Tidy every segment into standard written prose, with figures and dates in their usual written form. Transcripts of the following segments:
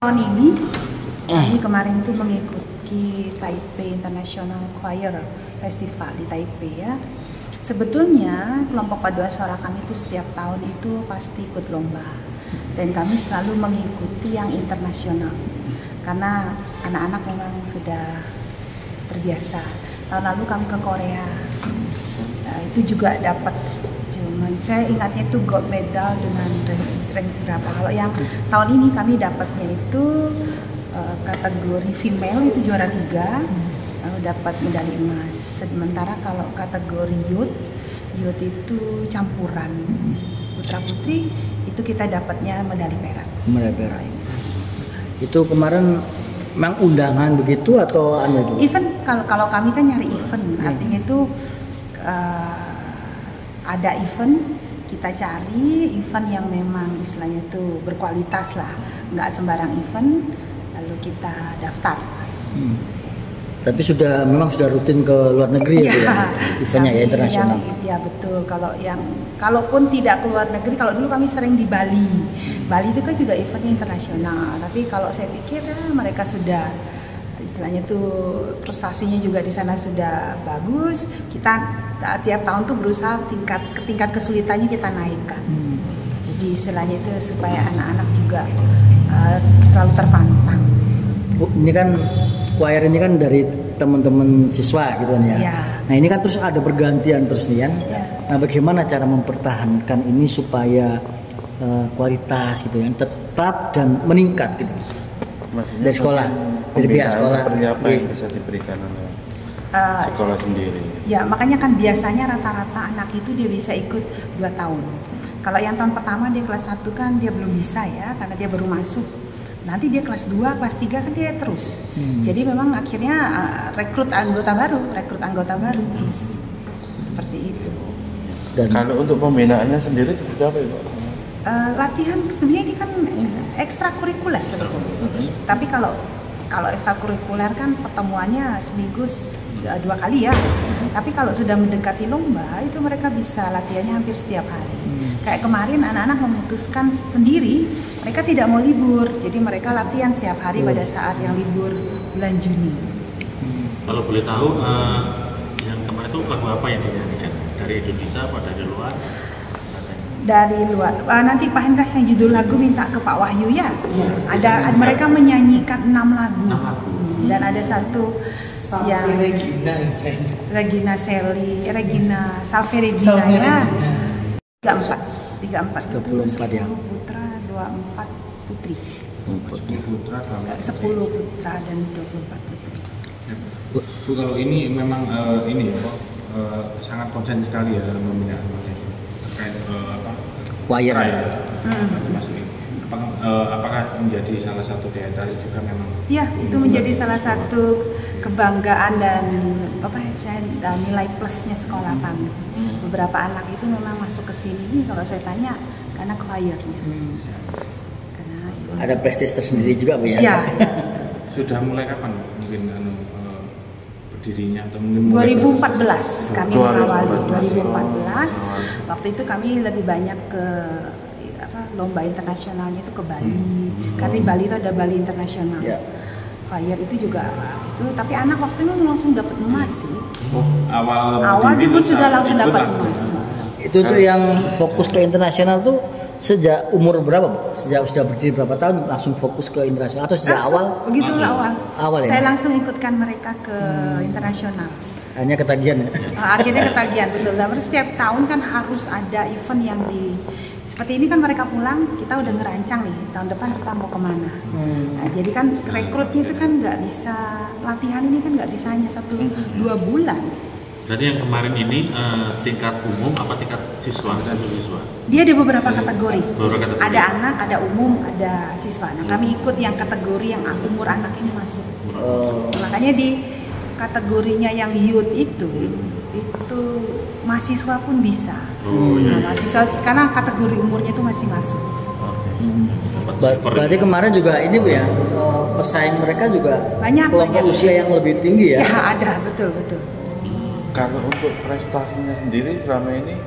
Tahun ini kami kemarin itu mengikuti Taipei International Choir Festival di Taipei ya. Sebetulnya kelompok paduan suara kami itu setiap tahun itu pasti ikut lomba dan kami selalu mengikuti yang internasional karena anak-anak memang sudah terbiasa. Tahun lalu kami ke Korea, itu juga dapat, cuman saya ingatnya itu gold medal dengan rank berapa. Kalau yang tahun ini kami dapatnya itu kategori female itu juara 3, lalu dapat medali emas. Sementara kalau kategori youth itu campuran putra putri itu kita dapatnya medali perak. Medali perak. Itu kemarin memang undangan begitu atau anu itu? Event kalau kami kan nyari event, artinya itu ada event, kita cari event yang memang istilahnya itu berkualitas lah, nggak sembarang event, lalu kita daftar. Tapi memang sudah rutin ke luar negeri ya, eventnya ya internasional. Ya betul. Kalaupun tidak ke luar negeri, kalau dulu kami sering di Bali. Bali itu kan juga eventnya internasional. Tapi kalau saya pikir mereka sudah istilahnya tuh prestasinya juga di sana sudah bagus. Kita tiap tahun tuh berusaha tingkat kesulitannya kita naikkan. Jadi istilahnya itu supaya anak-anak juga selalu tertantang. Ini kan choir ini kan dari teman-teman siswa gitu kan ya. Nah ini kan terus ada pergantian terus nih kan. Nah bagaimana cara mempertahankan ini supaya kualitas gitu yang tetap dan meningkat gitu. Maksudnya dari sekolah, dari pihak sekolah. Seperti apa yang bisa diberikan oleh sekolah sendiri? Ya makanya kan biasanya rata-rata anak itu dia bisa ikut 2 tahun. Kalau yang tahun pertama dia kelas 1 kan dia belum bisa ya karena dia baru masuk. Nanti dia kelas 2, kelas 3 kan dia terus. Jadi memang akhirnya rekrut anggota baru terus. Seperti itu. Dan kalau untuk pembinaannya sendiri seperti apa Ibu? Latihan tentunya ini kan ekstrakurikuler sebetulnya. Tapi kalau ekstrakurikuler kan pertemuannya seminggu 2 kali ya. Tapi kalau sudah mendekati lomba itu mereka bisa latihannya hampir setiap hari. Kayak kemarin anak-anak memutuskan sendiri mereka tidak mau libur, jadi mereka latihan setiap hari pada saat yang libur bulan Juni. Kalau boleh tahu yang kemarin itu lagu apa yang dinyanyikan? Dari Indonesia apa dari luar? Dari luar. Nanti Pak Hendras yang judul lagu minta ke Pak Wahyu ya. Ada mereka menyanyikan 6 lagu. Dan ada satu yang Regina Salve Regina ya. 34 itu 10 ya. putra, 24 putri. 10 putra dan 24 putri. Bu, kalau ini memang ini ya Pak, sangat konsen sekali ya dalam pembinaan profesi terkait choir. Masuk ini. Apakah menjadi salah satu daya tarik juga memang? Ya, itu menjadi salah satu kebanggaan dan nilai plusnya sekolah kami. Beberapa anak itu memang masuk ke sini kalau saya tanya karena choirnya. Ada prestis tersendiri juga Bu ya? Iya. Sudah mulai kapan mungkin berdirinya atau mungkin 2014 kami mengawali 2014. Waktu itu kami lebih banyak ke lomba internasionalnya itu ke Bali. Karena di Bali itu ada Bali Internasional. Choir itu juga itu, tapi anak waktu itu langsung dapat emas sih. Awal dulu sudah langsung dapat emas. Itu tuh yang fokus ke internasional tuh sejak umur berapa Bu? Sejak sudah berdiri berapa tahun langsung fokus ke internasional atau sejak awal? Begitu awal. Ya? Saya langsung ikutkan mereka ke internasional. Hanya ketagihan ya? Akhirnya ketagihan betul. Dan setiap tahun kan harus ada event yang seperti ini kan mereka pulang, kita udah ngerancang nih tahun depan kita mau kemana. Nah, jadi kan rekrutnya itu kan nggak bisa, latihan ini kan nggak bisa hanya 1-2 bulan. Berarti yang kemarin ini tingkat umum apa tingkat siswa? Dia ada beberapa kategori. Ada anak, ada umum, ada siswa. Nah kami ikut yang kategori yang umur anak ini masuk. Makanya di kategorinya yang youth itu mahasiswa pun bisa. Mahasiswa karena kategori umurnya itu masih masuk. Berarti kemarin juga ini Bu ya, pesaing mereka juga banyak kelompok usia yang lebih tinggi ya? Ya ada, betul. Kalau untuk prestasinya sendiri selama ini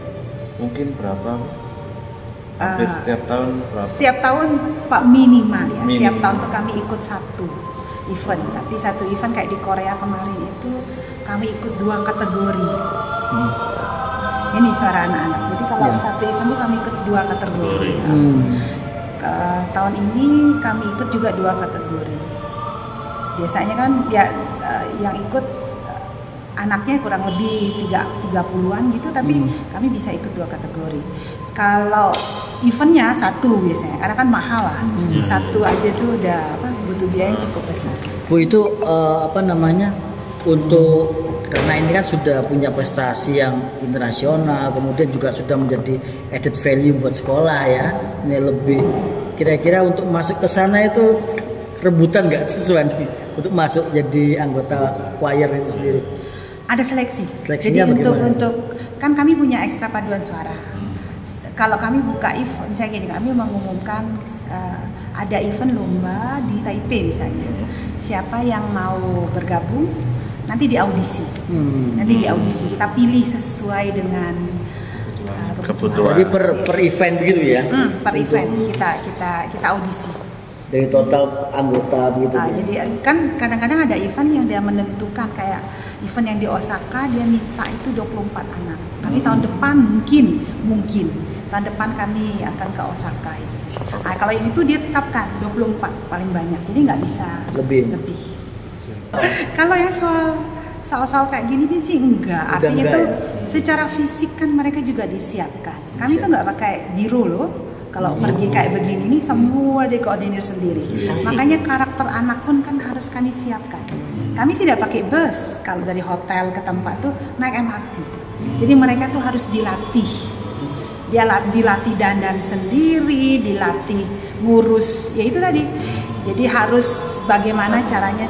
mungkin berapa? Hampir setiap tahun berapa? Setiap tahun Pak minimal ya. Setiap tahun tuh kami ikut satu event. Tapi satu event kayak di Korea kemarin itu kami ikut 2 kategori. Ini suara anak-anak. Jadi kalau satu event tuh kami ikut 2 kategori. Tahun ini kami ikut juga 2 kategori. Biasanya kan ya yang ikut anaknya kurang lebih 30-an gitu, tapi kami bisa ikut 2 kategori. Kalau eventnya satu biasanya, karena kan mahal lah. Satu aja tuh udah butuh biaya yang cukup besar. Bu, itu untuk karena ini kan sudah punya prestasi yang internasional, kemudian juga sudah menjadi added value buat sekolah ya. Ini lebih kira-kira untuk masuk ke sana itu rebutan nggak sesuai untuk masuk jadi anggota choir itu sendiri? Ada seleksi. Seleksinya jadi bagaimana? untuk kan kami punya ekstra paduan suara. Kalau kami buka event, misalnya gini, kami mengumumkan ada event lomba di Taipei misalnya. Siapa yang mau bergabung nanti di audisi. Nanti di audisi kita pilih sesuai dengan kebutuhan. Jadi per event begitu ya? Per event kita audisi. Dari total anggota begitu. Jadi kan kadang-kadang ada event yang dia menentukan, kayak event yang di Osaka dia minta itu 24 anak. Kami tahun depan mungkin tahun depan kami akan ke Osaka itu. Nah, kalau yang itu dia tetapkan 24 paling banyak. Jadi nggak bisa lebih. Kalau yang soal kayak gini nih sih enggak. Artinya tuh secara fisik kan mereka juga disiapkan. Kami tuh nggak pakai biro loh. Kalau pergi kayak begini nih semua dikoordinir sendiri. Makanya karakter anak pun kan harus kami siapkan. Kami tidak pakai bus. Kalau dari hotel ke tempat tuh naik MRT. Jadi mereka tuh harus dilatih. Dia dilatih dandan sendiri, dilatih ngurus, ya itu tadi. Jadi harus bagaimana caranya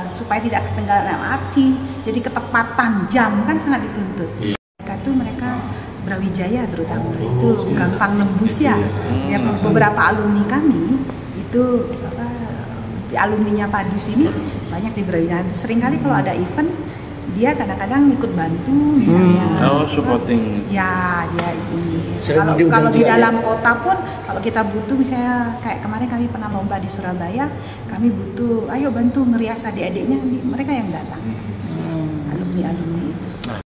supaya tidak ketinggalan MRT. Jadi ketepatan jam kan sangat dituntut. Mereka Brawijaya terutama itu gampang nembus ya. Yang beberapa alumni kami itu alumninya Padus ini banyak di Brawijaya. Seringkali kalau ada event dia kadang-kadang ikut bantu misalnya. Supporting. Ya, dia ini. Kalau di dalam kota pun kalau kita butuh misalnya kayak kemarin kami pernah lomba di Surabaya, kami butuh ayo bantu ngerias adik-adiknya, mereka yang datang. Alumni